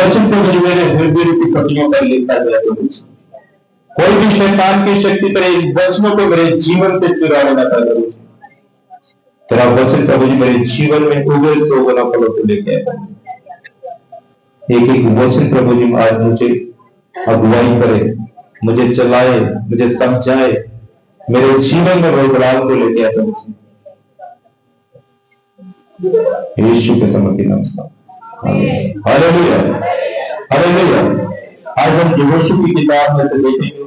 वचन को मुझे मेरे हृदय की पट्टियों पर लिखा गया। कोई भी शैतान की शक्ति पर इन वचनों को मेरे जीवन पे चुराने ना करो। तेरा वचन प्रभु जी मेरे जीवन में उगे सो गुना फलों को लेके आए। एक एक वचन प्रभु जी आज मुझे अगुवाई करे, मुझे चलाए, मुझे समझाए, मेरे जीवन में बदलाव को लेके आए। यीशु के समर्थी नमस्कार। Hallelujah, hallelujah. आज हम यहोशू की किताब में से देखेंगे,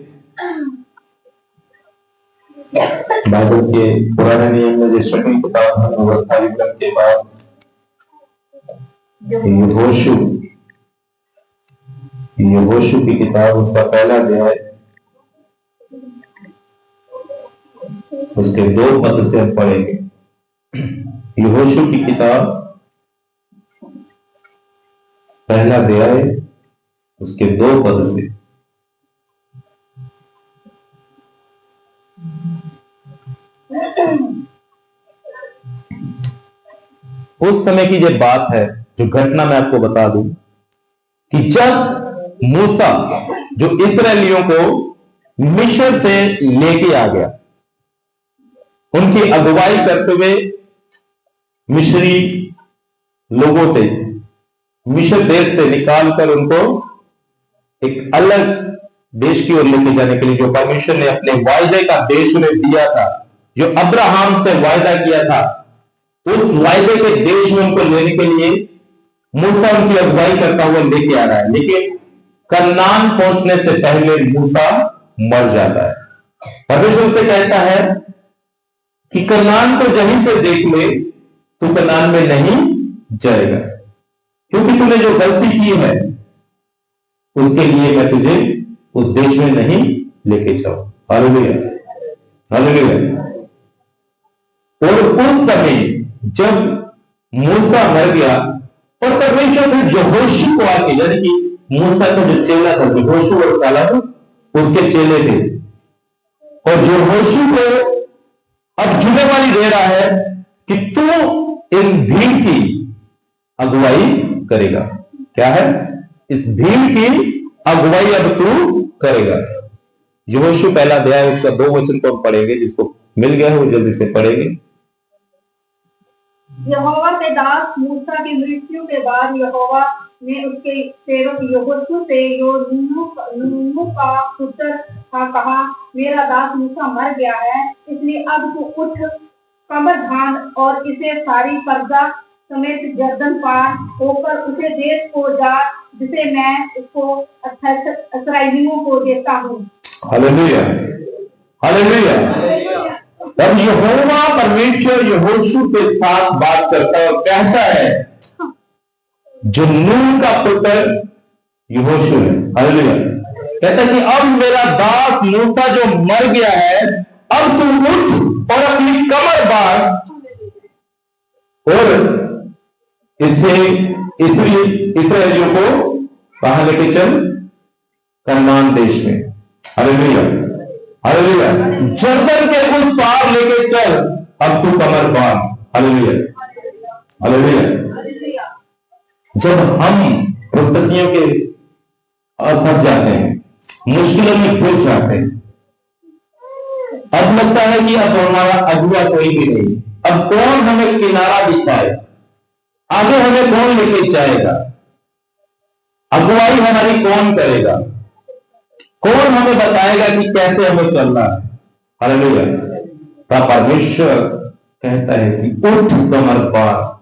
बाइबल के पुराने नियम में जो छठी किताब है व्यवस्था विवरण के बाद यहोशू की किताब उसका पहला अध्याय उसके 2 पद से हम पढ़ेंगे। यहोशू की किताब पहला अध्याय उसके 2 पद से। उस समय की ये बात है, जो घटना मैं आपको बता दूं कि जब मूसा जो इस्राएलियों को मिस्र से लेके आ गया, उनकी अगुवाई करते हुए मिस्री लोगों से मिस्र देश से निकालकर उनको एक अलग देश की ओर लेके जाने के लिए, जो परमेश्वर ने अपने वायदे का देश उन्हें दिया था, जो अब्राहम से वायदा किया था, उस वायदे के देश में उनको लेने के लिए मूसा उनकी अगुवाई करता हुआ लेके आ रहा है। लेकिन कनान पहुंचने से पहले मूसा मर जाता है। परमेश्वर से कहता है कि कनान को जहीं से देख ले, तू कनान में नहीं जाएगा, क्योंकि तूने जो गलती की है उसके लिए मैं तुझे उस देश में नहीं लेके जाऊं। Hallelujah, hallelujah. और उस समय जब मूसा मर गया और परमेश्वर ने यहोशू को आके, यानी कि मूसा का जो चेला था, यहोशू और कालेब उसके चेले थे, और यहोशू को अब जिम्मेवारी दे रहा है कि तू इन भीड़ की अगुवाई करेगा। क्या है? इस भीड़ की अगुवाई अब तू करेगा। यहोशू पहला अध्याय उसका 2 वचन को हम पढ़ेंगे, जिसको मिल गया है वो जल्दी से पढ़ेंगे। यहोवा के दास मूसा की मृत्यु के बाद यहोवा ने उसके सेवक यहोशू से, जो नून का पुत्र था, कहा, मेरा दास मूसा मर गया है, इसलिए अब तू उठ, कमर बांध और इसे सारी पर्दा समेत जर्दन पार होकर उसे देश को जा, जिसे मैं उसको इस्राएलियों को देता हूँ। Hallelujah, hallelujah. तब यहोवा परमेश्वर यहोशू के साथ बात करता है और कहता है, जो नून का पुत्र यहोशू है, हालेलुया, कहता है कि अब मेरा दास मूसा जो मर गया है, अब तू उठ और अपनी कमर बांध और इसे इस्राएलियों को कहां लेके चल? कनान देश में। Hallelujah, hallelujah. जर्दन के उस पार लेके चल, अब तू कमर बांध। Hallelujah, hallelujah. जब हम परिस्थितियों के फंस जाते हैं, मुश्किलों में फंस जाते हैं, अब लगता है कि अब हमारा अगुआ कोई भी नहीं, अब कौन हमें किनारा दिखाए, आगे हमें कौन लेके जाएगा, अगुवाई हमारी कौन करेगा, कौन हमें बताएगा कि कैसे हमें चलना है। हालेलुया। तब परमेश्वर कहता है कि उठ कमर बांध,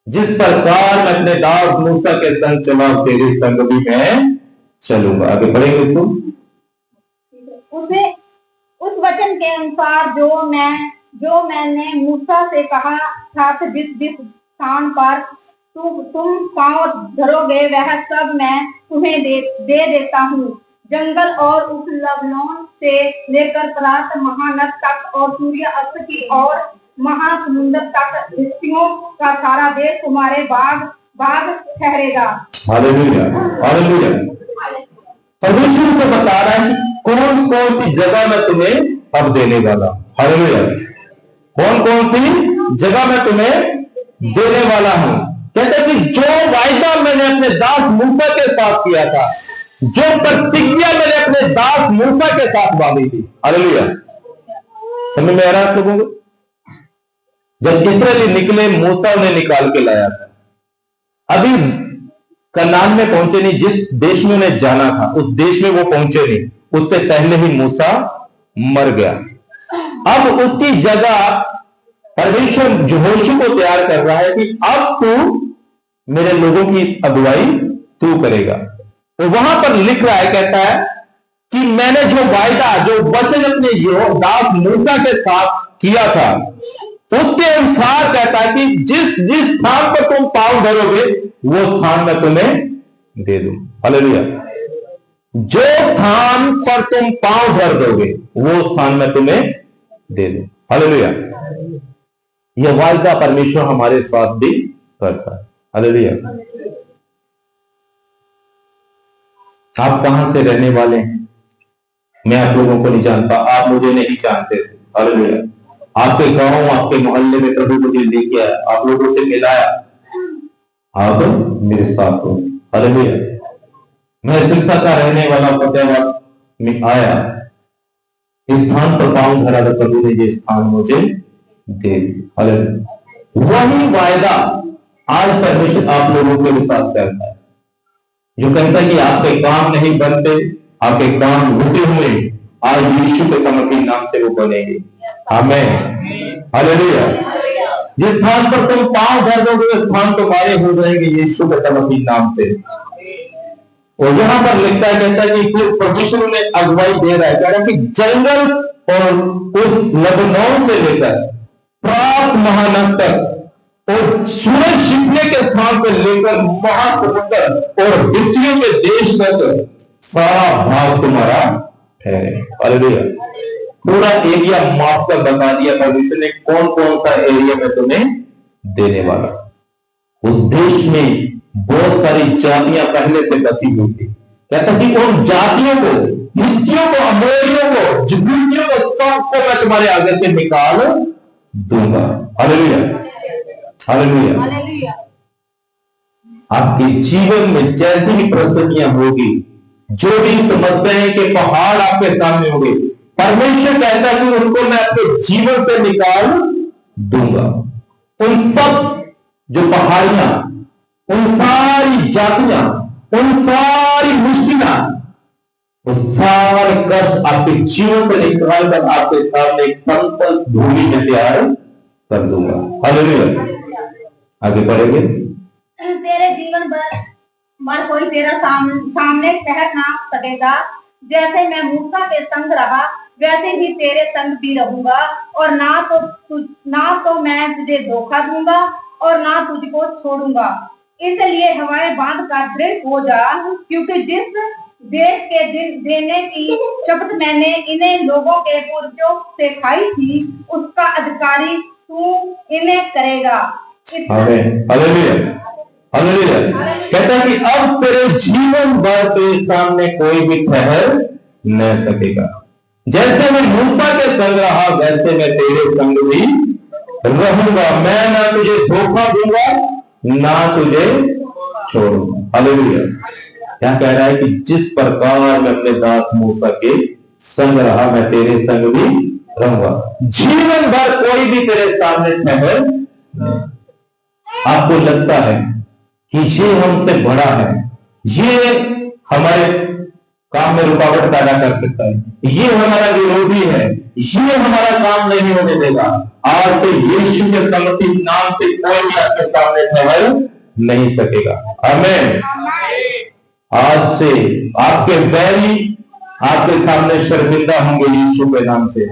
जिस प्रकार मैं अपने दास मूसा के संग चला, तेरे संग भी मैं चलूंगा। आगे बढ़ेंगे इसको। उसे उस वचन के अनुसार जो मैंने मूसा से कहा था, जिस स्थान पर तुम पांव धरोगे वह सब मैं तुम्हें दे देता हूँ। जंगल और उस लबनोन से लेकर फरात महानद तक और सूर्य अस्त की और महासमुद्र तक हिस्सियों का सारा देश तुम्हारे बाग ठहरेगा। Hallelujah, hallelujah. परमेश्वर से बता रहा है कौन कौन सी जगह मैं तुम्हें अब देने वाला। हालेलुया। कौन कौन सी जगह मैं तुम्हें देने वाला हूं। कहते कि जो वायदा मैंने अपने दास मूसा के साथ किया था, जो प्रतिज्ञा मैंने अपने दास मूसा के साथ बांधी थी। हालेलुया। समझ में आ रहा है आप लोगों को? जब इस्राएली निकले, मूसा उन्हें निकाल के लाया था। अभी कनान में पहुंचे नहीं, जिस देश में उन्हें जाना था उस देश में वो पहुंचे नहीं, उससे पहले ही मूसा मर गया। अब उसकी जगह परमेश्वर यहोशू को तैयार कर रहा है कि अब तू मेरे लोगों की अगुवाई तू करेगा। तो वहां पर लिख रहा है, कहता है कि मैंने जो वायदा, जो वचन अपने दास मूसा के साथ किया था, उसके अनुसार कहता है कि जिस जिस स्थान पर तुम पांव धरोगे वो स्थान मैं तुम्हें दे दूं। हालेलुया। जो स्थान पर तुम पांव धर दोगे वो स्थान मैं तुम्हें दे दूं। हालेलुया। यह वायदा परमेश्वर हमारे साथ भी करता है। हालेलुया। आप कहां से रहने वाले हैं मैं आप लोगों को नहीं जानता, आप मुझे नहीं जानते थे। हालेलुया। आपके गांव, आपके मोहल्ले में प्रभु मुझे लेके आया, आप लोगों से मिलाया, आप मेरे साथ हो। हालेलुया। मैं सिरसा का रहने वाला फतेहाबाद में आया, इस स्थान पर पांव धरा तो प्रभु ने ये स्थान मुझे दे दिया। हालेलुया। वही वायदा आज परमेश्वर आप लोगों के साथ करता है, जो कहता है कि आपके काम नहीं बनते, आपके काम रुके हुए आज यीशु के चमकीले नाम से वो बनेंगे। आमीन। हालेलुया। जिस स्थान पर तुम पांव धर दोगे उस स्थान तुम्हारे हो जाएंगे यीशु के चमकीले नाम से। और यहां पर लिखता है, कहता है कि फिर परमेश्वर ने अगुवाई दे रहा है, कह रहा है कि जंगल और उस लबनोन से लेकर प्रात महानद तक और सूरज छिपने के स्थान से लेकर महासमुद्र और वित्तियों के देश तक सारा भाग तुम्हारा ठहरे। हालेलुया। पूरा एरिया माप कर बता दिया परमेश्वर ने कौन कौन सा एरिया में तुम्हें देने वाला। उस देश में बहुत सारी जातियां पहले से बसी हुई थी। कहता कि उन जातियों को, हित्तियों को, अमोरियों को, जबूलियों को, सबको मैं तुम्हारे आगे से निकाल दूंगा। हालेलुया। हालेलुया। आपके जीवन में जैसी भी परिस्थितियां होगी, जो भी समस्याएं के पहाड़ आपके सामने होंगे, परमेश्वर कहता है कि उनको मैं आपके जीवन से निकाल दूंगा। उन सब जो पहाड़ियां, उन सारी जातियां, उन सारी मुश्किलें, उस सारे कष्ट आपके जीवन से निकाल कर आपके सामने एक समतल भूमि में तैयार कर दूंगा। हालेलुया। आगे बढ़ेंगे। तेरे जीवन भर कोई तेरा सामने ठहर ना सकेगा। जैसे मैं मूसा के संग रहा वैसे ही तेरे संग भी रहूंगा, और ना तो मैं तुझे धोखा दूंगा और ना तुझको छोड़ूंगा। इसलिए हवाएं बांध कर दृढ़ हो जा, क्योंकि जिस देश के देने की शपथ मैंने इन्हें लोगों के पूर्वजों से खाई थी, उसका अधिकारी तू इन्हें करेगा। हालेलुया। हालेलुया। कहता कि अब तेरे जीवन भर तेरे सामने कोई भी ठहर न सकेगा। जैसे मैं मूसा के संग रहा वैसे मैं तेरे संग भी रहूंगा। मैं ना तुझे धोखा दूंगा ना तुझे छोड़ूंगा। हालेलुया। क्या कह रहा है कि जिस प्रकार मैं अपने दास मूसा के संग रहा मैं तेरे संग भी रहूंगा। जीवन भर कोई भी तेरे सामने ठहर नहीं। आपको लगता है कि ये हमसे बड़ा है, ये हमारे काम में रुकावट पैदा कर सकता है, ये हमारा विरोधी है, ये हमारा काम नहीं होने देगा, आज से यीशु के समर्थित नाम से कोई भी आपके सामने ठहर नहीं सकेगा। आमीन। आज से आपके बैरी आपके सामने शर्मिंदा होंगे यीशु के नाम से।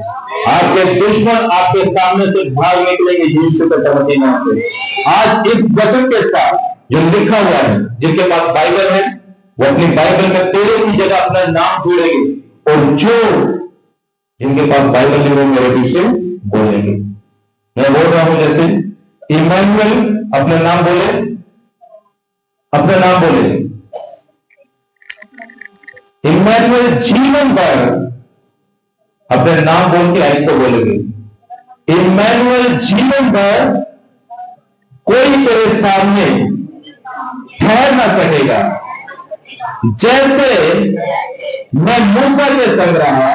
आपके दुश्मन आपके सामने से भाग निकलेंगे यीशु के समर्थित नाम से। आज इस वचन के साथ जो लिखा हुआ है, जिनके पास बाइबल है वो अपनी बाइबल में तेरे की जगह अपना नाम जोड़ेंगे, और जो जिनके पास बाइबल नहीं वो मेरे पीछे बोलेंगे। मैं बोल रहा हूं जैसे इमानुएल, अपना नाम बोले, अपना नाम बोले। इमानुएल जीवन भर अपने नाम बोल के आई को बोलेंगे। इमानुएल जीवन भर कोई तेरे सामने ठहर ना सकेगा। जैसे मैं मूसा के संग रहा,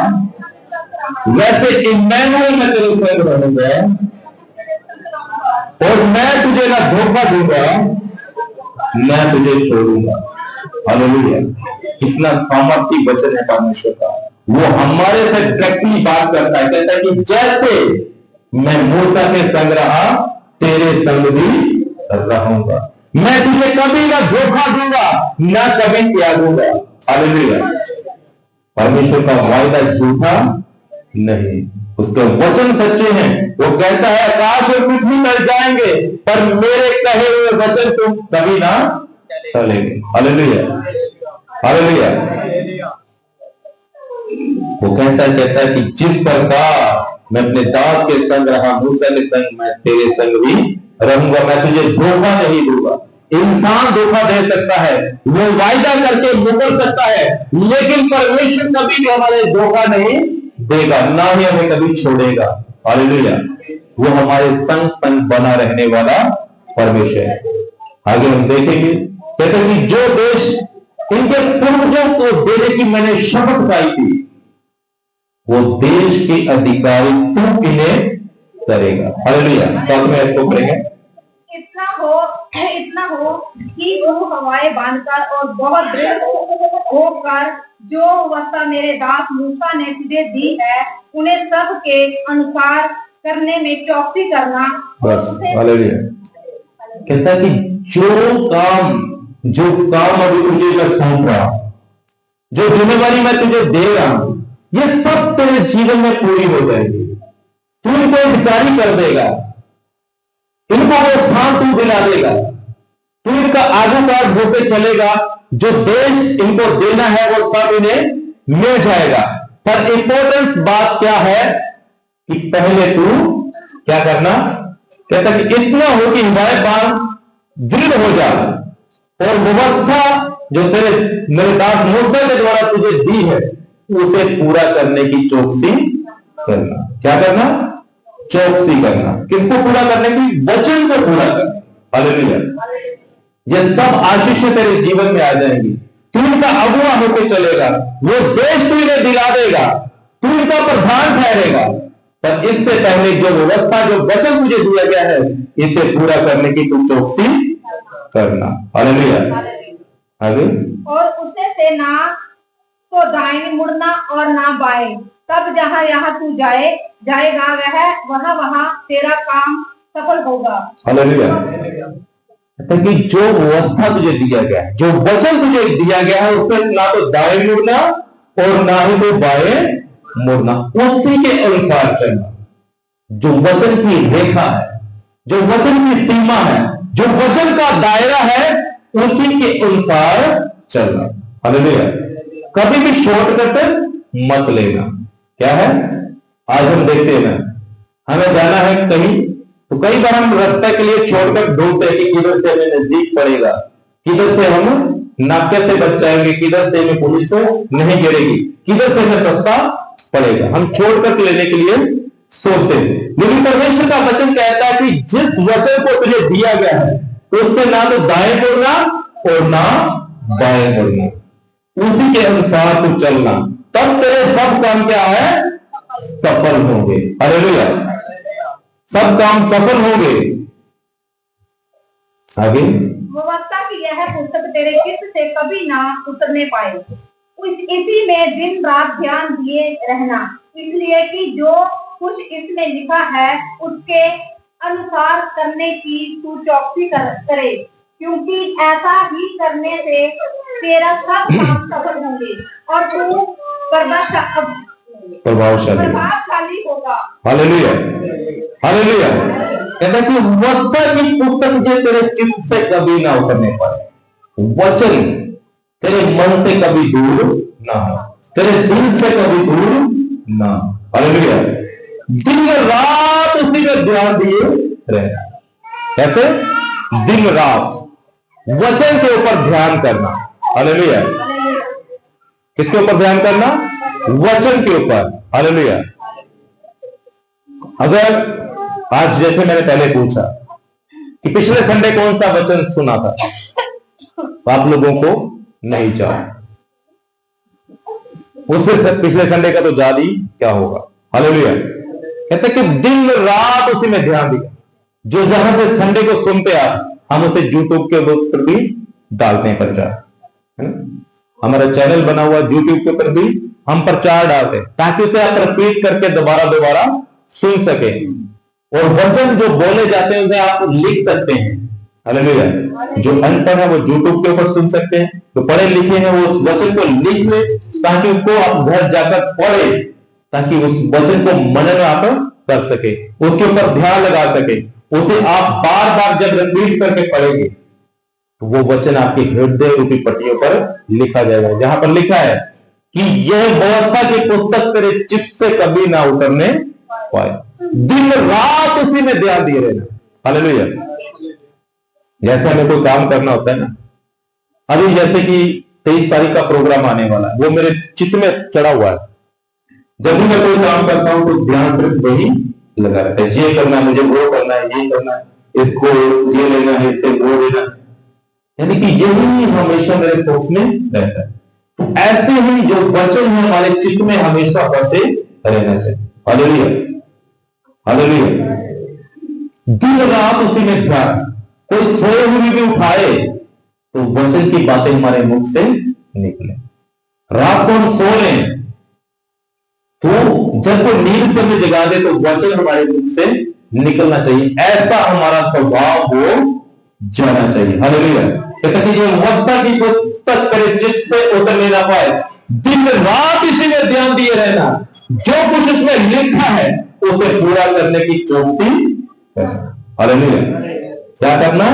वैसे इम्मैनुएल में तेरे संग रहूंगा, और मैं तुझे ना धोखा दूंगा, मैं तुझे छोड़ूंगा। हालेलुया। कितना सामर्थ्य वचन है परमेश्वर का। वो हमारे से डायरेक्टली बात करता है, कहता है कि जैसे मैं मूसा के संग रहा, तेरे संग भी रहूंगा। मैं तुझे कभी ना धोखा दूंगा, ना कभी त्यागूंगा। हालेलुया। परमेश्वर का वायदा झूठा नहीं, उसके वचन सच्चे हैं। वो कहता है आकाश और पृथ्वी टल जाएंगे, पर मेरे कहे हुए वचन तुम कभी ना टलेंगे। Hallelujah, hallelujah. वो कहता है कि जिस प्रकार मैं अपने दास के संग रहा, मूसा के संग, मैं तेरे संग भी रहूंगा। मैं तुझे धोखा नहीं दूंगा। इंसान धोखा दे सकता है, वो वायदा करके मुकर सकता है, लेकिन परमेश्वर कभी भी हमारे धोखा नहीं देगा, ना ही हमें कभी छोड़ेगा। हालेलुया। वो हमारे संग संग बना रहने वाला परमेश्वर है। आगे हम देखेंगे, कहते हैं कि जो देश इनके पूर्वजों को देने की मैंने शपथ खाई थी, वो देश के अधिकारी तू इन्हें करेगा। हालेलुया। साथ में आपको करेंगे, इतना हो कि वो हवाएं बांधकर और बहुत दृढ़ होकर जो अवस्था मेरे दास मूसा ने तुझे दी है, उन्हें सब के अनुसार करने में चौकसी करना। बस। हालेलुया। कहता है कि जो काम अभी तुझे मैं सौंप रहा हूं, जो जिम्मेवारी मैं तुझे दे रहा हूं, ये सब तेरे जीवन में पूरी हो जाएगी। तू इनको अधिकारी कर देगा, इनको वो स्थान तू दिला देगा, तू इनका आगूकार होकर चलेगा। जो देश इनको देना है वो सब इन्हें मिल जाएगा। पर इंपॉर्टेंस बात क्या है कि पहले तू क्या करना, कहता कि इतना हो कि हृदय बांध दृढ़ हो जा, और व्यवस्था जो तेरे मेरे दास मूसा के द्वारा तुझे दी है, उसे पूरा करने की चौकसी करना। क्या करना? चौकसी करना। किसको पूरा करने की? वचन को पूरा करना। हालेलुया। ये सब आशीषें तेरे जीवन में आ जाएंगी। तू इनका अगुवा होकर चलेगा, वो देश तू इन्हें दिला देगा, तू इनका प्रधान ठहरेगा। पर इससे पहले जो व्यवस्था, जो वचन तुझे दिया गया है, इसे पूरा करने की तू चौकसी करना। हालेलुया। आगे, और उसे से ना तो दाहिने मुड़ना और ना बाएं, तब जहां यहाँ तू जाएगा वहां तेरा काम सफल होगा। हालेलुया। कि जो व्यवस्था तुझे दिया गया है, जो वचन तुझे दिया गया है, उसमें ना तो दाएं मुड़ना और ना ही तो बाएं मुड़ना, उसी के अनुसार चलना। जो वचन की रेखा है, जो वचन की सीमा है, जो वचन का दायरा है, उसी के अनुसार चलना। हालेलुया। कभी भी शॉर्टकट मत लेना। क्या है? आज हम देखते हैं ना, हमें जाना है कहीं, तो कई बार हम रास्ते के लिए शॉर्टकट ढूंढते हैं कि किधर से हमें नजदीक पड़ेगा, किधर से हम नाके से बच जाएंगे, किधर से हमें पुलिस नहीं गिरेगी, किधर से हमें सस्ता पड़ेगा। हम शॉर्टकट लेने के लिए सोचते हैं, लेकिन परमेश्वर का वचन कहता है कि जिस वचन को तुझे दिया गया है, उससे ना तो दाएं मुड़ना और ना बाएं मुड़ना, उसी के अनुसार तू चलना, तब तेरे सब काम क्या है? सफल होंगे। हालेलुया। सब काम सफल होंगे। आगे, व्यवस्था की यह पुस्तक तेरे चित्त से कभी ना उतरने पाए, इसी में दिन रात ध्यान दिए रहना, इसलिए कि जो कुछ इसमें लिखा है उसके अनुसार करने की तू चौकसी करे, क्योंकि ऐसा ही करने से तेरा सब काम सफल होंगे और तू प्रभावशाली होगा। हालेलुया। हालेलुया। कहता कि व्यवस्था की पुस्तक जो तेरे चित्त से कभी ना उतरने पाए, वचन तेरे मन से कभी दूर ना हो, तेरे दिल से कभी दूर ना। हालेलुया। दिन रात उसी में ध्यान दिए रहना। कैसे? दिन रात वचन के ऊपर ध्यान करना। हालेलुया। किसके ऊपर ध्यान करना? वचन के ऊपर। हालेलुया। अगर आज जैसे मैंने पहले पूछा कि पिछले संडे कौन सा वचन सुना था, आप लोगों को नहीं चाहा। उससे पिछले संडे का तो याद ही क्या होगा। हालेलुया। कहते कि दिन रात उसी में ध्यान दिया। जो जहां से संडे को सुनते आ, हम उसे यूट्यूब के ऊपर भी डालते हैं प्रचार, है ना। हमारा चैनल बना हुआ यूट्यूब के ऊपर भी हम प्रचार डालते हैं, ताकि उसे आप रिपीट करके दोबारा दोबारा सुन सके। और वचन जो बोले जाते हैं उसे आप लिख सकते हैं। हालेलुया। जो अनपढ़ है वो यूट्यूब के ऊपर सुन सकते हैं, जो पढ़े लिखे हैं वो उस वचन को लिख ले, ताकि उसको आप घर जाकर पढ़े, ताकि उस वचन को मनन आप कर सके, उसके ऊपर ध्यान लगा सके। उसे आप बार बार जब रिपीट करके पढ़ेंगे तो वो वचन आपके हृदय रूपी पट्टियों पर लिखा जाएगा, जहां पर लिखा है कि यह व्यवस्था की पुस्तक तेरे चित्त से कभी ना उतरने पाए। दिन रात उसी में ध्यान दिए रहना। हालेलुया। जैसे हमें कोई काम करना होता है ना, अभी जैसे कि 23 तारीख का प्रोग्राम आने वाला है, वो मेरे चित्त में चढ़ा हुआ है। जब भी मैं कोई काम करता हूं तो ध्यान सिर्फ वही लगा रहता है, ये करना है मुझे, वो करना है, ये करना है, इसको ये लेना है, इससे वो लेना है, यानी कि यही हमेशा मेरे फोकस में रहता है। तो ऐसे ही जो वचन है हमारे चित्त में हमेशा बसे रहना चाहिए। हालेलुया। हालेलुया। दिन रात उसी में ध्यान। कोई सोए हुए भी उठाए तो वचन की बातें हमारे मुख से निकले। रात को हम सो लें तो जब कोई नींद से हमें जगा दे तो वचन हमारे मुख से निकलना चाहिए। ऐसा हमारा स्वभाव हो जाना चाहिए। हालेलुया। कहता कि ये व्यवस्था की पुस्तक तेरे चित्त से उतर ना पाए, दिन रात इसी में ध्यान दिए रहना। जो कुछ इसमें लिखा है उसे पूरा करने की चौकसी करना। हालेलुया। क्या करना?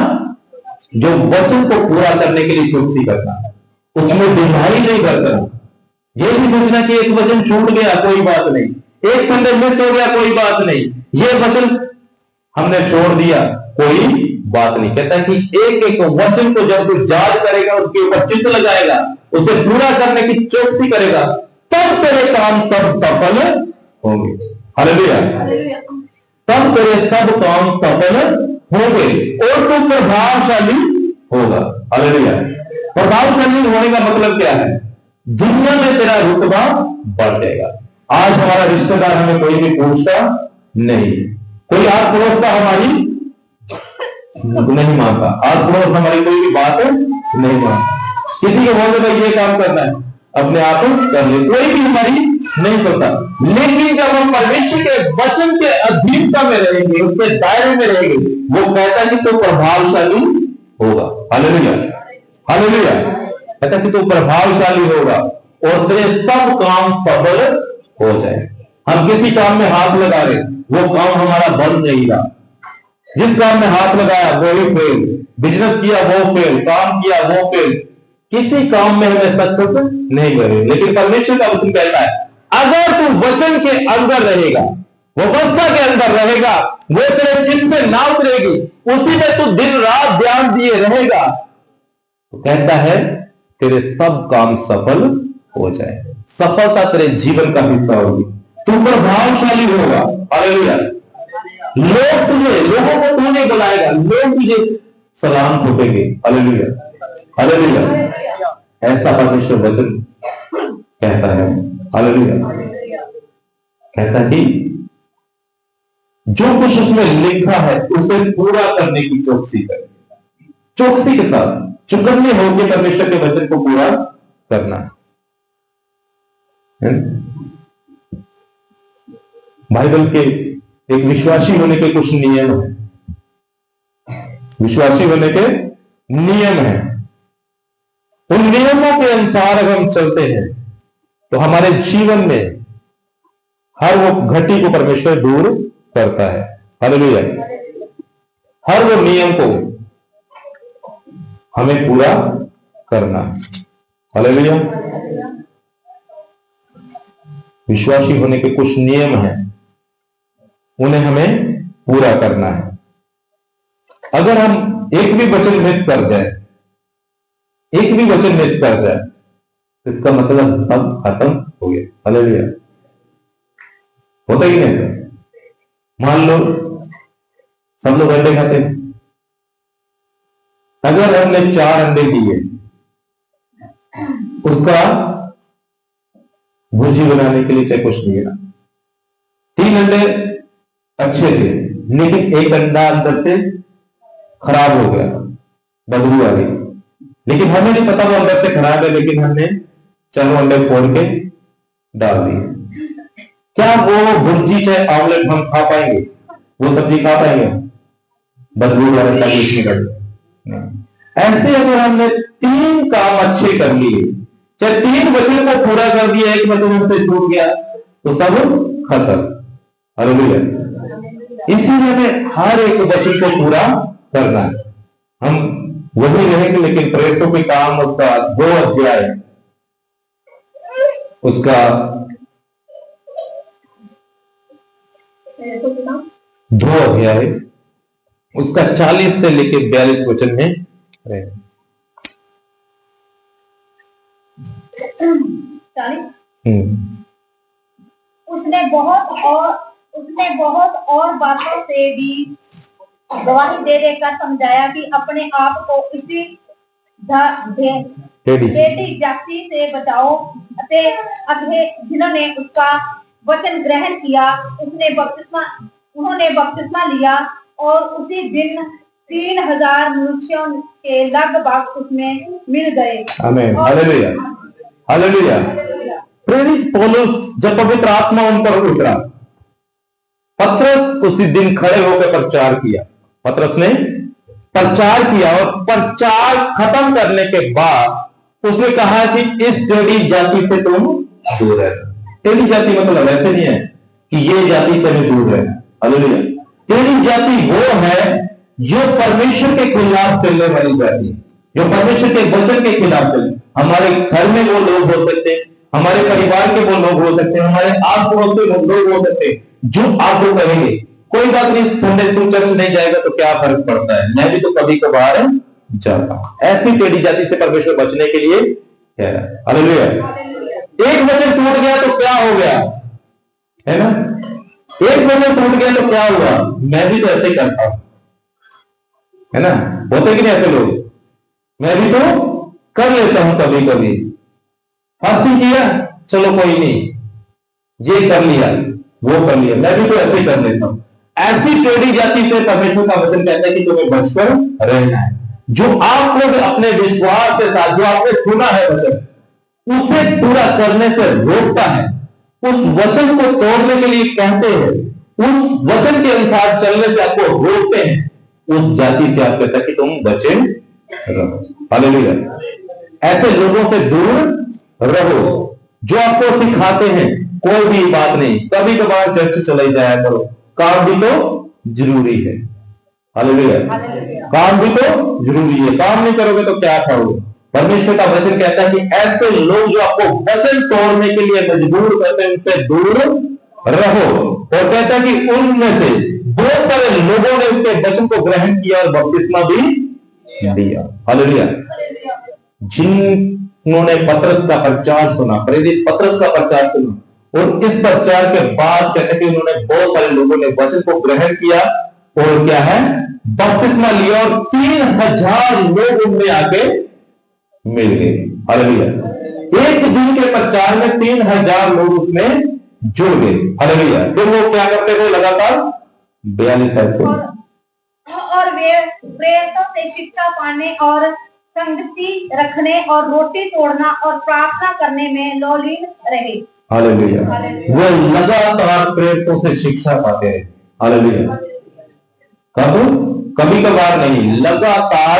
जो वचन को पूरा करने के लिए चौकसी करना, उसमें ढिलाई नहीं करना। ये नहीं सोचना कि एक वचन छूट गया कोई बात नहीं, एक संडे मिस हो गया कोई बात नहीं, ये वचन हमने छोड़ दिया कोई बात नहीं। कहता है कि एक एक वचन को जब तू याद करेगा, उसके ऊपर चित्त लगाएगा, उसे पूरा करने की चौकसी करेगा, तब तेरे काम सब सफल होंगे। हालेलुया। तब तेरे सब काम सफल होंगे और तू प्रभावशाली होगा। हालेलुया। प्रभावशाली होने का मतलब क्या है? दुनिया में तेरा रुतबा बढ़ जाएगा। आज हमारा रिश्तेदार हमें कोई भी पूछता नहीं, कोई आस पड़ोस का हमारी नहीं मानता, आस पड़ोस हमारी कोई भी बात नहीं मानता। किसी को बोलते भाई ये काम करना है, अपने आप कर ले, कोई भी हमारी नहीं करता। लेकिन जब हम परमेश्वर के वचन के अधीनता में रहेंगे, उसके दायरे में रहेंगे, वो कहता है कि तो प्रभावशाली होगा। हालेलुया। हालेलुया। कहता कि तो प्रभावशाली होगा और तेरे सब काम सफल हो जाए। हम किसी काम में हाथ लगा रहे, वो काम हमारा बन नहीं रहा, जिस काम में हाथ लगाया वो ही फेल, बिजनेस किया वो फेल, काम किया वो फेल, किसी काम में हमें सक्सेस नहीं मिले। लेकिन परमेश्वर का वचन कहता है अगर तू वचन के अंदर रहेगा, व्यवस्था के अंदर रहेगा, वो तेरे चित्त से ना उतरेगी, उसी में तू दिन रात ध्यान दिए रहेगा, तो कहता है तेरे सब काम सफल हो जाए, सफलता तेरे जीवन का हिस्सा होगी, तू प्रभावशाली होगा। हालेलुया। लोगों को तू नहीं बुलाएगा, लोग तुझे सलाम ठोकेंगे। हालेलुया। हालेलुया। ऐसा परमेश्वर वचन कहता है। हालेलुया। कहता है कि जो कुछ उसमें लिखा है उसे पूरा करने की चौकसी करे, चौकसी के साथ चुकन्ने होकर परमेश्वर के वचन को पूरा करना है। बाइबल के एक विश्वासी होने के कुछ नियम है, विश्वासी होने के नियम है। उन नियमों के अनुसार अगर हम चलते हैं तो हमारे जीवन में हर वो घटी को परमेश्वर दूर करता है। हालेलुया। हर वो नियम को हमें पूरा करना। हालेलुया। विश्वासी होने के कुछ नियम हैं, उन्हें हमें पूरा करना है। अगर हम एक भी वचन मिस कर जाए, एक भी वचन मिस कर जाए, तो इसका मतलब सब खत्म हो गया। हालेलुया। होता ही नहीं सर। मान लो सब लोग अंडे खाते हैं, अगर हमने 4 अंडे दिए, उसका भुर्जी बनाने के लिए चाहे कुछ नहीं है, 3 अंडे अच्छे थे, लेकिन एक अंडा अंदर से खराब हो गया, बदबू आ गई, लेकिन हमें नहीं पता वो अंदर से खराब है, लेकिन हमने चारों अंडे फोड़ के डाल दिए। क्या वो भुर्जी चाहे ऑमलेट हम खा पाएंगे? वो सब्जी खा पाएंगे? बदबू वाले ऐसे अगर हमने 3 काम अच्छे कर लिए, चाहे 3 वचन को पूरा कर दिया, एक वचन हमसे छूट गया, तो सब खत्म। हालेलुया। इसीलिए हमें हर एक वचन को पूरा करना है। हम वही रहेंगे, लेकिन प्रेरितों के काम उसका 2 अध्याय, उसका 2 अध्याय, उसका 40 से लेकर 42 वचन में रहेंगे। 40 उसने बहुत और बातों से भी गवाही दे देकर समझाया कि अपने आप को इसी टेढ़ी जाति से बचाओ, जिन्होंने उसका वचन ग्रहण किया, उन्होंने बपतिस्मा लिया, और उसी दिन 3000 मनुष्यों के लगभग उसमें मिल गए। आमीन। हालेलुया। हालेलुया। प्रेरित पौलुस, जब पवित्र आत्मा उन पर उतरा, पतरस उसी दिन खड़े होकर प्रचार किया। पतरस ने प्रचार किया, और प्रचार खत्म करने के बाद उसने कहा कि इस टेढ़ी जाति से तुम दूर है। टेढ़ी जाति मतलब ऐसे नहीं है कि ये जाति से दूर है। हालेलुया। टेढ़ी जाति वो है जो परमेश्वर के खिलाफ चलने वाली जाति, जो परमेश्वर के वचन के खिलाफ चले। हमारे घर में वो लोग हो सकते हैं, हमारे परिवार के वो लोग हो सकते हैं, हमारे आस पड़ोस के वो लोग हो सकते हैं, जो आपको कहेंगे कोई बात नहीं, संडे तू चर्च नहीं जाएगा तो क्या फर्क पड़ता है, मैं भी तो कभी कभार जाता हूं। ऐसी टेढ़ी जाति से परमेश्वर बचने के लिए कह रहा है। हालेलुया। एक वचन टूट गया तो क्या हो गया, है ना? एक वचन टूट गया तो क्या हुआ, मैं भी तो ऐसे ही करता हूं, है ना? होते कि नहीं ऐसे लोग? मैं भी तो कर लेता हूं कभी कभी। फास्टिंग किया, चलो कोई नहीं, ये कर लिया, वो कर लिया, मैं भी तो ऐसे ही कर लेता हूं। ऐसी टेढ़ी जाति से परमेश्वर का वचन कहता है कि तुम्हें बचकर रहना है। जो आप लोग अपने विश्वास के साथ, जो आपने सुना है वचन, उसे पूरा करने से रोकता है, उस वचन को तोड़ने के लिए कहते हैं, उस वचन के अनुसार चलने से आपको रोकते हैं, उस जाति से आप कहते हैं कि तुम बचे रहो। हालेलुया। ऐसे लोगों से दूर रहो जो आपको सिखाते हैं कोई भी बात नहीं, कभी कभार चर्च चले जाया करो, काम भी तो जरूरी है। हालेलुया। काम भी तो जरूरी है, काम नहीं करोगे तो क्या खाओगे? परमेश्वर का वचन कहता है कि ऐसे लोग जो आपको वचन तोड़ने के लिए मजबूर करते हैं, उनसे दूर रहो। और कहता है कि उनमें से बहुत सारे लोगों ने उसके वचन को ग्रहण किया और बपतिस्मा भी दिया। हालेलुया। जिन्होंने पतरस का प्रचार सुना, प्रेरित पतरस का प्रचार सुना, और इस प्रचार के बाद कहते हैं कि उन्होंने बहुत सारे लोगों ने वचन को ग्रहण किया और क्या है, बपतिस्मा लिया, और 3000 लोग उनमें आके मिल गए। हालेलुया। एक दिन के प्रचार में 3000 लोग उसमें जुड़ गए। हालेलुया। फिर वो क्या करते थे लगातार 42 साल और वे प्रेरितों से शिक्षा पाने और संगति रखने और रोटी तोड़ना और प्रार्थना करने में लौलीन रहे। हालेलुया। वो लगातार प्रेरितों से शिक्षा पाते रहे। हालेलुया। कब? कभी कभार नहीं, लगातार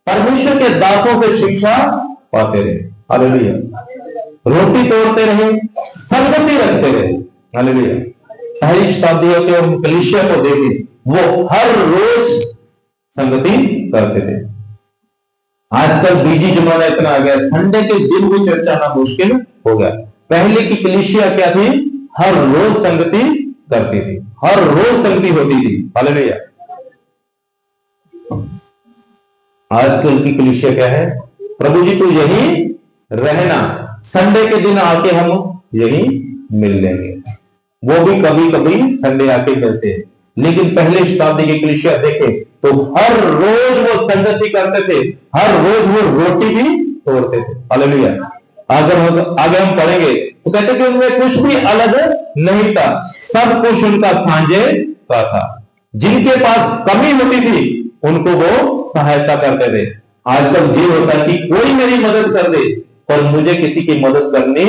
परमेश्वर के दासों से शिक्षा पाते रहे। हालेलुया। रोटी तोड़ते रहे, संगति रखते रहे। हालेलुया। पहली शताब्दियों के कलीसिया को देखें, वो हर रोज संगति करते थे। आजकल बिजी जमाना इतना आ गया, संडे के दिन भी चर्चा आना मुश्किल हो गया। पहले की कलीसिया क्या थी? हर रोज संगति करती थी, हर रोज संगति होती थी। हालेलुया। आजकल की कलीसिया क्या है? प्रभु जी तू यही रहना, संडे के दिन आके हम यही मिल लेंगे। वो भी कभी कभी संडे आके मिलते हैं, लेकिन पहले शताब्दी के कलीसिया देखे तो हर रोज वो संगति करते थे, हर रोज वो रोटी भी तोड़ते थे। हालेलुया। आगे हम पढ़ेंगे तो कहते कि उनमें कुछ भी अलग नहीं था, सब कुछ उनका साझे का था। जिनके पास कमी होती थी उनको वो सहायता करते थे। आजकल ये होता है कि कोई मेरी मदद कर दे और मुझे किसी की मदद करनी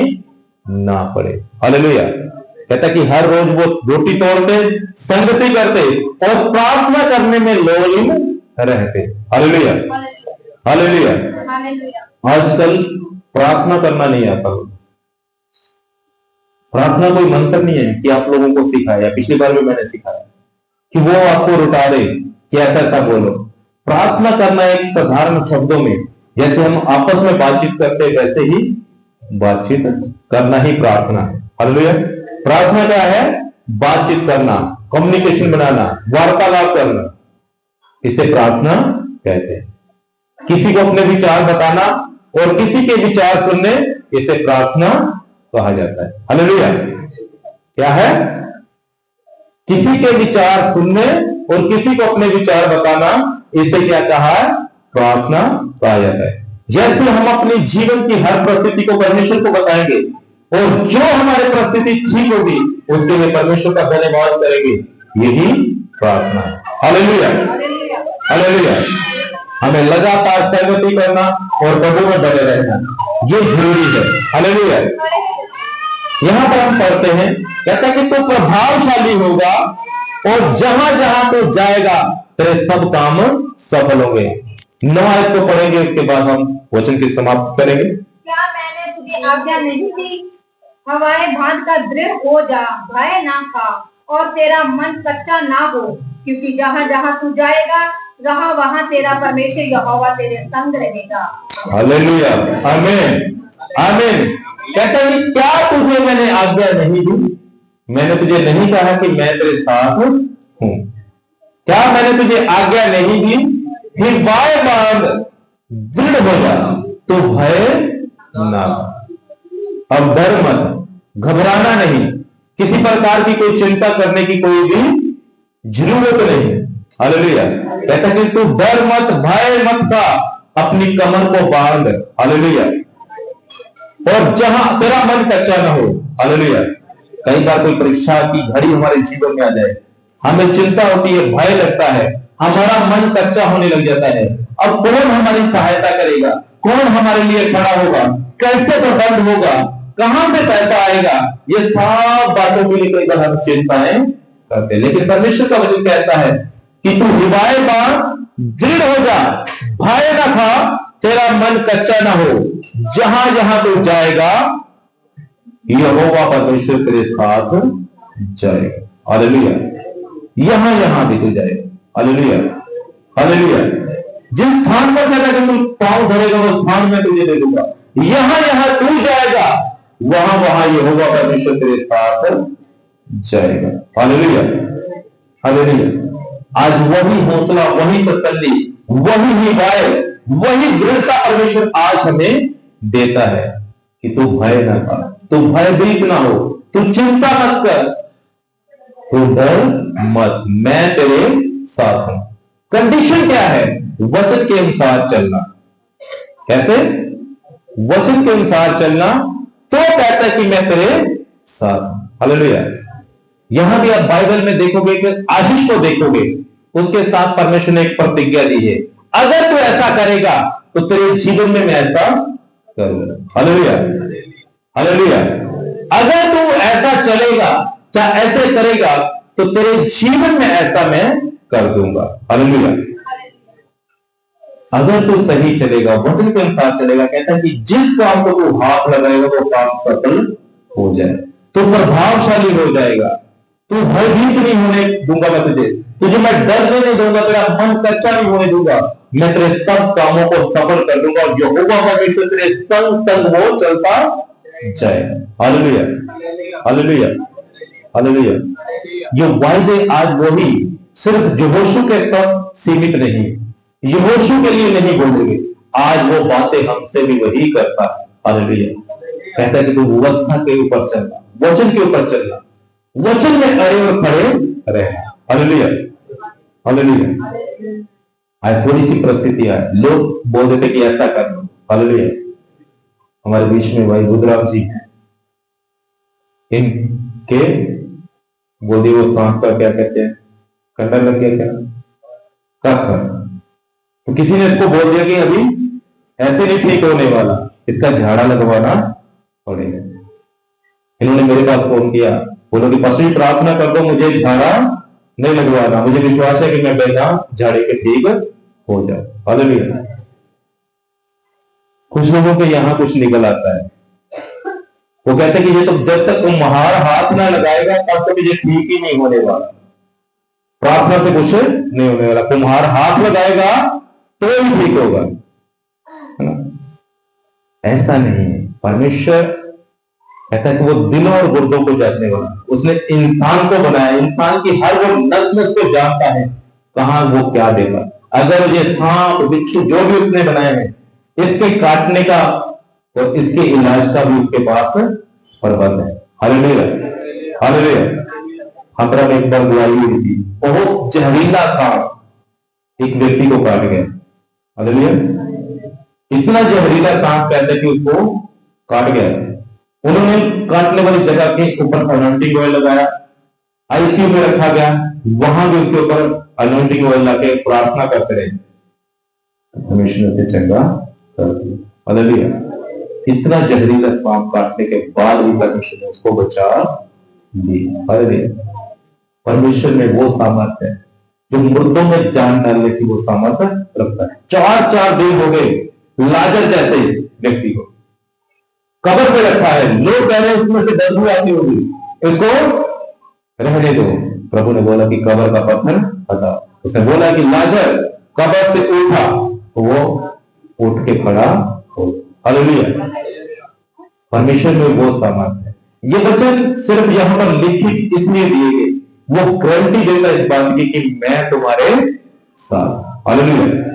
ना पड़े। हालेलुया। कहता कि हर रोज वो रोटी तोड़ते, संगति करते और प्रार्थना करने में लोलीन रहते। Hallelujah, hallelujah. आजकल प्रार्थना करना नहीं आता। प्रार्थना कोई मंत्र नहीं है कि आप लोगों को सिखाया, पिछली बार भी मैंने सिखाया कि वो आपको रुटा दे कि ऐसा बोलो। प्रार्थना करना एक साधारण शब्दों में, जैसे हम आपस में बातचीत करते वैसे ही बातचीत करना ही प्रार्थना है। हालेलुया। प्रार्थना क्या है? बातचीत करना, कम्युनिकेशन बनाना, वार्तालाप करना, इसे प्रार्थना कहते हैं। किसी को अपने विचार बताना और किसी के विचार सुनने, इसे प्रार्थना कहा जाता है। हालेलुया। क्या है? किसी के विचार सुनने और किसी को अपने विचार बताना, इसे क्या कहा है? प्रार्थना कहा जाता है। जैसे हम अपने जीवन की हर परिस्थिति को परमेश्वर को बताएंगे और जो हमारी परिस्थिति ठीक होगी उसके लिए परमेश्वर का धन्यवाद करेंगे, यही प्रार्थना है। Hallelujah, hallelujah. हमें लगातार संगति करना और प्रभु में बने रहना, ये जरूरी है। हालेलुया। यहां पर हम पढ़ते हैं, कहता है कि तू प्रभावशाली होगा और जहां जहां तू जाएगा तेरे सब काम सफल होंगे। 9 आयत को पढ़ेंगे, उसके बाद हम वचन की समाप्त करेंगे। क्या मैंने तुझे आज्ञा नहीं दी? हवाएं भाग का दृढ़ हो जा, भय ना खा और तेरा मन कच्चा ना हो, क्योंकि जहां जहां तू जाएगा वहां वहां तेरा परमेश्वर यहोवा तेरे संग रहेगा। हालेलुया, आमीन, आमीन। कहता है कि क्या तुझे मैंने आज्ञा नहीं दी? मैंने तुझे नहीं कहा कि मैं तेरे साथ हूं? क्या मैंने तुझे आज्ञा नहीं दी? हिवाए बांध, दृढ़ हो जा, तो भय ना। अब डर मत, घबराना नहीं, किसी प्रकार की कोई चिंता करने की कोई भी जरूरत नहीं। हालेलुया। कहता कि तू डर मत, भय मत का, अपनी कमर को बांध। हालेलुया। और जहां तेरा मन कच्चा ना हो। हालेलुया। कई बार कोई परीक्षा की घड़ी हमारे जीवन में आ जाए, हमें चिंता होती है, भय लगता है, हमारा मन कच्चा होने लग जाता है। अब कौन हमारी सहायता करेगा? कौन हमारे लिए खड़ा होगा? कैसे प्रबंध होगा? कहां से पैसा आएगा? ये सब बातों के लिए कई बार हम चिंताएं करते हैं। लेकिन परमेश्वर का वचन कहता है कि तू हिवाए बांध, दृढ़ हो जा, भय ना खा, तेरा मन कच्चा ना हो। जहां जहां तू जाएगा यहोवा परमेश्वर तेरे साथ जाएगा। हालेलुया। यहां यहां भी तू जाएगा। Hallelujah, hallelujah. जिस स्थान पर कहता है कि तू पांव धरेगा वो स्थान में तुझे दे दूंगा। यहां यहां तू जाएगा वहां वहां यहोवा परमेश्वर तेरे साथ जाएगा। Hallelujah, hallelujah. आज वही हौसला, वही तसल्ली, वही हिदायत, वही दृढ़ता परमेश्वर आज हमें देता है कि तू भय ना खा, तू भयभीत ना हो, तू चिंता मत कर, तू डर मत, मैं तेरे साथ हूं। कंडीशन क्या है? वचन के अनुसार चलना। कैसे? वचन के अनुसार चलना, तो कहता है कि मैं तेरे साथ हूं। हालेलुया। यहां भी आप बाइबल में देखोगे कि आशीष को देखोगे, उसके साथ परमेश्वर ने एक प्रतिज्ञा दी है, अगर तू ऐसा करेगा तो तेरे जीवन में मैं ऐसा करूंगा। Hallelujah, hallelujah. अगर तू ऐसा चलेगा, चाहे ऐसे करेगा, तो तेरे जीवन में ऐसा मैं कर दूंगा। हालेलुया। अगर तू सही चलेगा, वचन के अनुसार चलेगा, कहता है कि जिस काम को तू हाथ लगाएगा वो काम सफल हो जाए, तो प्रभावशाली हो जाएगा, तू भयभीत नहीं होने दूंगा मैं तुझे मैं डरने नहीं दूंगा, तेरा मन कच्चा नहीं होने दूंगा, मैं तेरे सब कामों को सफल कर दूंगा और यहोवा परमेश्वर तेरे संग संग वो चलता जाएगा। Hallelujah, hallelujah, hallelujah. ये वायदे आज वही सिर्फ यहोशू के तक सीमित नहीं, यहोशू के लिए नहीं बोलेंगे, आज वो बातें हमसे भी वही करता है। हालेलुया। कहता है कि तू व्यवस्था के ऊपर चलना, वचन के ऊपर चलना, वचन में अड़े और खड़े रहना। Hallelujah, hallelujah. आज थोड़ी सी परिस्थिति है, लोग बोल देते कि ऐसा कर लो। हालेलुया। हमारे बीच में भाई रुद्राम जी हैं, इनके बोली वो सांप का क्या कहते हैं, कंडा लग गया क्या, कफ। तो किसी ने इसको बोल दिया कि अभी ऐसे नहीं ठीक होने वाला, इसका झाड़ा लगवाना पड़ेगा। इन्होंने मेरे पास फोन किया, बोलो कि पास्टर जी प्रार्थना कर दो, मुझे झाड़ा नहीं लगवाना, मुझे विश्वास है कि मैं बिना झाड़े के ठीक हो जाऊं। हालेलुया। कुछ लोगों के यहां कुछ निकल आता है, वो कहते हैं कि ये तो जब तक तुम्हार हाथ ना लगाएगा तब तक ये ठीक ही नहीं होने वाला, प्रार्थना से कुछ नहीं होने वाला, तुम्हार हाथ लगाएगा तो ही ठीक होगा, है ना? ऐसा नहीं है। परमेश्वर कहता है कि वो दिलों और गुर्दों को जांचने वाला, उसने इंसान को बनाया, इंसान की हर वो नस नस को जानता है कहां वो क्या देगा। अगर ये सांप बिच्छू जो भी उसने बनाए हैं, इसके काटने का और इसके इलाज का भी उसके पास प्रबंध है। Hallelujah, hallelujah. हमरा में एक बार बुराई हुई थी, बहुत जहरीला सांप एक व्यक्ति को काट गया। हालेलुया। इतना जहरीला सांप कहते कि उसको काट गया। उन्होंने काटने वाली जगह के ऊपर अनॉइंटिंग ऑयल लगाया, आईसीयू में रखा गया, वहां भी उसके ऊपर अनॉइंटिंग ऑयल लाके प्रार्थना करते रहे, परमेश्वर से चंगा कर दिया। हालेलुया। इतना जहरीला सांप काटने के बाद भी परमेश्वर ने उसको बचा दिया। हालेलुया। परमेश्वर में वो सामर्थ्य है जो मुर्दों में जान डालने की वो सामर्थ्य रखता है। 4 दिन हो गए लाजर जैसे व्यक्ति को कब्र पे रखा है, लोग कह रहे हैं उसमें से बदबू आती होगी, इसको रहने दो। प्रभु ने बोला कि कब्र का पत्थर हटा। उसने बोला कि लाजर कब्र से उठा, तो वो उठ के खड़ा हो। हालेलुया। परमेश्वर में वो सामर्थ्य है। ये वचन सिर्फ यहां पर लिखित इसलिए दिए गए, वो गारंटी देता है इस बात की कि मैं तुम्हारे साथ। हालेलुया।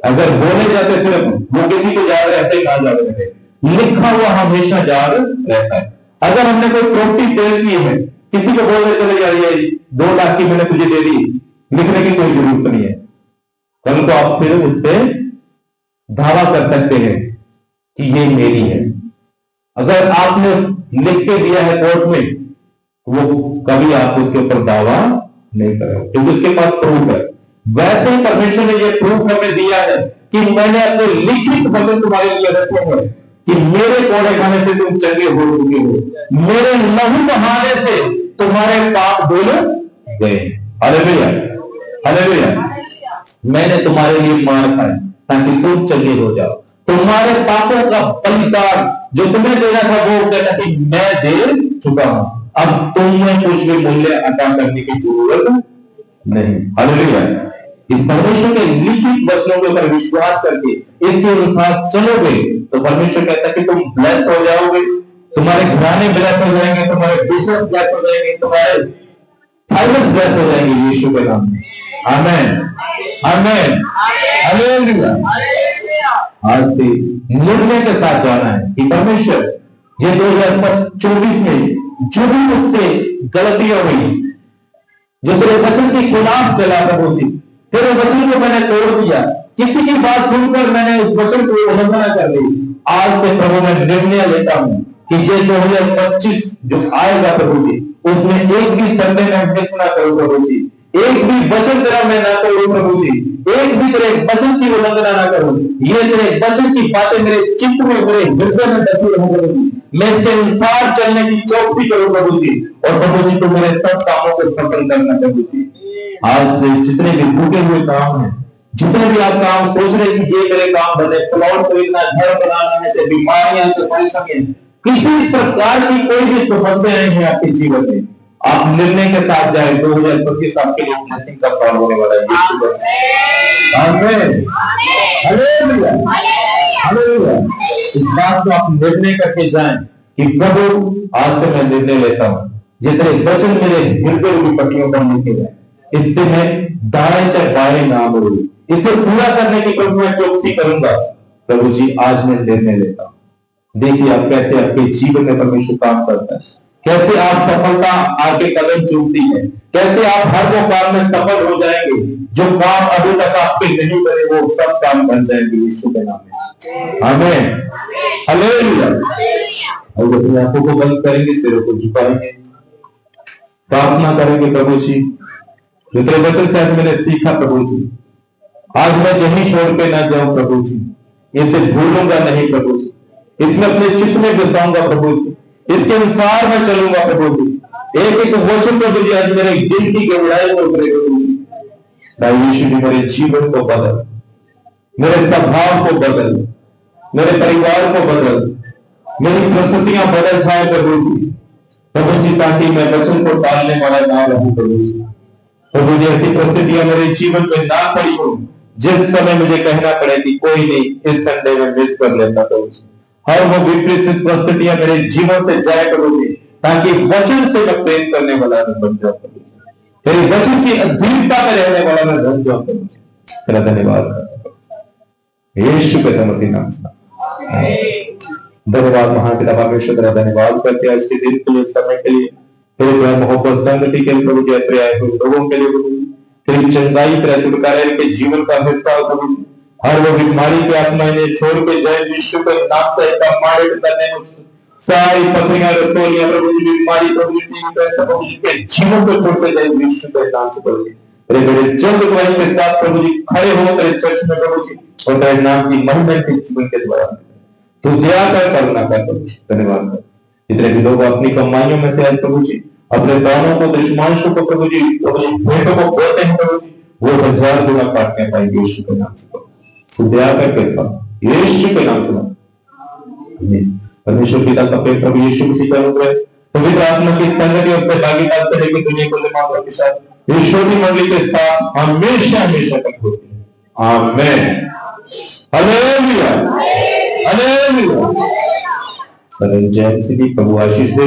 अगर बोले जाते सिर्फ, वो किसी को याद रहते ना याद रहते, लिखा हुआ हमेशा याद रहता है। अगर हमने कोई प्रॉपर्टी सेल की है, किसी को बोलने चले जाइए 2 लाख की मैंने तुझे दे दी, लिखने की कोई जरूरत नहीं है। कल को आप फिर उस पर दावा कर सकते हैं कि ये मेरी है। अगर आपने लिख के दिया है कोर्ट में, वो कभी आप उसके ऊपर दावा नहीं करेंगे क्योंकि उसके पास प्रूफ है। वैसे ही परमेश्वर ने ये प्रूफ हमें दिया है कि मैंने अपने लिखित वचन तुम्हारे लिए रखे हैं कि मेरे कोड़े खाने से तुम चंगे हो चुके हो, मेरे लहू बहाने से तुम्हारे पाप धुल गए। Hallelujah, hallelujah. मैंने तुम्हारे लिए मार खाई ताकि तुम चंगे हो जाओ। तुम्हारे पापों का बलिदान जो तुम्हें देना था वो कहता कि मैं दे चुका हूं, अब तुम्हें कुछ भी मूल्य अदा करने की जरूरत नहीं। हालेलुया। इस परमेश्वर के लिखित वचनों के ऊपर विश्वास करके इसके अनुसार चलोगे तो परमेश्वर कहता है कि तुम ब्लेस हो जाओगे, तुम्हारे घराने ब्लेस हो जाएंगे, तुम्हारे बिजनेस ब्लेस हो जाएंगे, तुम्हारे फाइनेंस ब्लेस हो जाएंगे यीशु के नाम में। आमीन, आमीन, हालेलुया। आज से निर्णय के साथ जाना है कि परमेश्वर ये 2024 में जो भी मुझसे गलतियां हुई, जो तेरे वचन के खिलाफ चला प्रभु जी, तेरे वचन को मैंने तोड़ दिया, किसी की बात सुनकर मैंने उस वचन को उल्लंघना कर दी, आज से प्रभु मैं निर्णय लेता हूं कि ये 2025 जो आएगा प्रभु जी, उसमें एक भी संडे में मिस ना करूं प्रभु जी, एक भी वचन तेरा मैं ना करूं प्रभु जी, एक भी तेरे वचन की उल्लंघना ना करूं। ये तेरे वचन की बातें मेरे चित्त में, मेरे हृदय में बसी रहूं प्रभु जी, मैं इसके अनुसार चलने की चौकसी करूं प्रभु जी, और प्रभु जी तो मेरे सब कामों को सफल करना प्रभु जी। आज से जितने भी टूटे हुए काम हैं, जितने भी आप काम सोच रहे कि ये मेरे काम बने, प्लॉट खरीदना, घर बनाना है, चाहे बीमारियां, चाहे परेशानियां, किसी प्रकार की कोई भी समस्या नहीं है आपके जीवन में, आप निर्णय के साथ जाए 2025 आपके लिए ब्लेसिंग का साल होने वाला है। आमीन, हालेलुया, हालेलुया। इस बात को आप निर्णय करके जाएं कि प्रभु आज से मैं निर्णय लेता हूं, ये तेरे वचन मेरे हृदय की पट्टियों पर लिखे गए, इससे मैं दाएं चाहे बाएं ना मुड़ूं, इसे पूरा करने की प्रभु मैं चौकसी करूंगा। प्रभु जी आज मैं निर्णय लेता हूं। देखिए आप कैसे आपके जीवन में परमेश्वर काम करता है, कैसे आप सफलता आगे कदम चूमती है, कैसे आप हर वो काम में सफल हो जाएंगे, जो काम अभी तक आपके नहीं बने वो सब काम बन जाएंगे यीशु के नाम में। आमीन, हालेलुया। और जब अपनी आंखों को बंद करेंगे, सिरों को झुकाएंगे, प्रार्थना करेंगे, प्रभु जी जो तेरे वचन से आज मैंने सीखा, प्रभु जी आज मैं यही छोड़ के ना जाऊं प्रभु जी, इसे भूलूंगा नहीं प्रभु जी, इसमें अपने चित्त में बसाऊंगा प्रभु जी, इसके अनुसार मैं चलूंगा प्रभु जी। एक एक वचन प्रभु जी आज मेरे दिल की गहराई में उतरे प्रभु जी। यीशु जी मेरे जीवन को बदल, मेरे स्वभाव को बदल, मेरे परिवार को बदल, मेरी परिस्थितियां बदल जाए प्रभु जी। प्रभु जी ताकि मैं वचन को टालने वाला ना रहूं प्रभु जी। प्रभु जी ऐसी परिस्थितियां मेरे जीवन में ना पड़ी हो जिस समय मुझे कहना पड़े कि कोई नहीं, इस संडे में मिस कर लेता प्रभु जी। हर वो विपरीत परिस्थितियां मेरे जीवन से जाए प्रभु जी, ताकि वचन से मैं प्रेम करने वाला मैं बन जाऊं प्रभु जी, तेरे वचन की अधीनता में रहने वाला मैं बन जाऊं प्रभु जी। तेरा धन्यवाद यीशु के समर्पित नाम से। धन्यवाद महापिता परमेश्वर, तेरा धन्यवाद करते हैं आज के दिन के लिए, समय के लिए, तेरे प्यार मोहब्बत संगति के लिए प्रभु जी, तेरे आए हुए लोगों के लिए प्रभु जी, तेरी चंगाई, तेरा छुटकारा के जीवन का हिस्सा हो प्रभु जी। हर वो बीमारी के आत्मा इन्हें छोड़ के जाए विश्व के नाम से कमांड करने में सारी पथरियां रसोलियां प्रभु जी, बीमारी प्रभु जी प्रभु जी के जीवन को छोड़ते जाए विश्व के नाम से प्रभु जी। तेरे बड़े जल्द गवाही के साथ प्रभु जी खड़े हो तेरे चर्च में प्रभु जी, और तेरे नाम की महिमा के जीवन के द्वारा तू दया कर, करुणा कर प्रभु जी। धन्यवाद कर जितने भी लोग अपनी कमाइयों में से आज प्रभु जी अपने दानों को, दुश्मनों को प्रभु जी भेंटों को बोलते हैं प्रभु जी, वो 1000 गुना काटने पाएंगे यीशु के नाम से। तू दया कर कृपा यीशु के नाम से। परमेश्वर पिता का प्रेम प्रभु यीशु मसीह का अनुग्रह, पवित्र आत्मा की संगति और सहभागिता से लेकर दुनिया को लेकर के साथ यीशु की मंडली के साथ हमेशा हमेशा तक होती है। आमीन, हालेलुया, हालेलुया। जय मसीह, प्रभु आशीष दे।